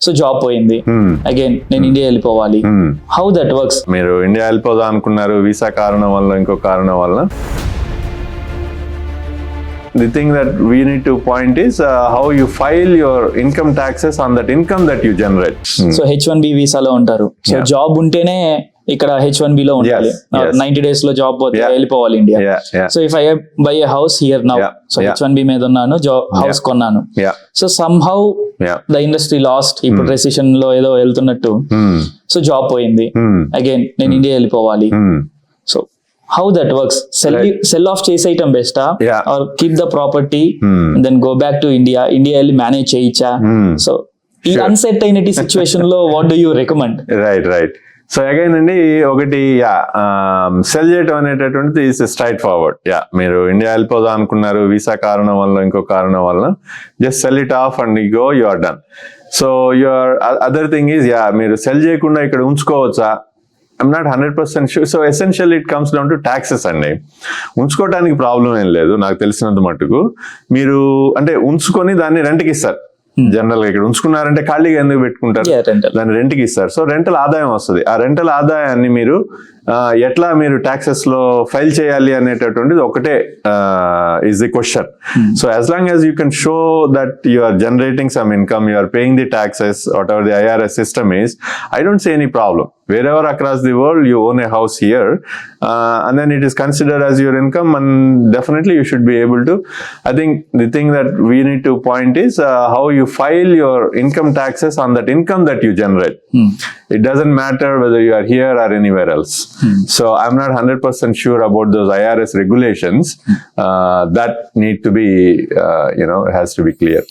So job పోయింది, again నేను India వెళ్ళిపోవాలి. How that works? మీరు ఇండియా వెళ్ళిపోదా అనుకున్నారు, వీసా కారణం వల్ల, ఇంకో కారణం వల్ల. The thing that we need to point is how you file your income taxes on that income that you generate. So H1B వీసాలో ఉంటారు. So Yeah. జాబ్ ఉంటేనే ఇక్కడ H1B లో ఉండాలి. Yes, yes. 90 days లో జాబ్ పోతే Yeah. వెళ్ళిపోవాలి India. Yeah. So if I buy a house here now, Yeah. So Yeah. H1B మీద ఉన్నాను, హౌస్ కొన్నాను. Yeah. So somehow Yeah. The industry lost, ఇప్పుడు రెసిషన్ లో ఏదో వెళ్తున్నట్టు, సో జాబ్ పోయింది, అగైన్ నేను ఇండియా వెళ్ళిపోవాలి. So how that works? Sell off చేసేయటం బెస్టా, Yeah. Or keep the property then go back to India వెళ్ళి మేనేజ్ చేయించా? సో ఈ Sure. అన్సర్టైనిటీ సిచ్యువేషన్ లో what do you recommend? Right. So again అండి, ఒకటి సెల్ చేయటం అనేటటువంటిది ఈస్ స్ట్రైట్ ఫార్వర్డ్. మీరు ఇండియా వెళ్ళిపోదా అనుకున్నారు, వీసా కారణం వల్ల, ఇంకో కారణం వల్ల, just sell it off and go, you are done. So your other thing is, మీరు సెల్ చేయకుండా ఇక్కడ ఉంచుకోవచ్చా? I'm not 100% sure. So essential it comes down to taxes అండి. ఉంచుకోవడానికి ప్రాబ్లం ఏం లేదు నాకు తెలిసినంత మట్టుకు. మీరు అంటే ఉంచుకొని దాన్ని రెంట్కి ఇస్తారు. జనరల్ గా ఇక్కడ ఉంచుకున్నారంటే ఖాళీగా ఎందుకు పెట్టుకుంటారు? Yeah, rental. దాన్ని రెంట్కి ఇస్తారు. సో రెంటల్ ఆదాయం వస్తుంది. ఆ రెంటల్ ఆదాయాన్ని మీరు ఎట్లా మీరు ట్యాక్సెస్ లో ఫైల్ చేయాలి అనేటటువంటిది ఒకటే is the question. So as long as you can show that you are generating some income, you are paying the taxes, whatever the IRS system is, I don't see any problem. Wherever across the world you own a house here, and then it is considered as your income, and definitely you should be able to. I think the thing that we need to point is how you file your income taxes on that income that you generate. It doesn't matter whether you are here or anywhere else. So I'm not 100% sure about those IRS regulations. That need to be, has to be clear.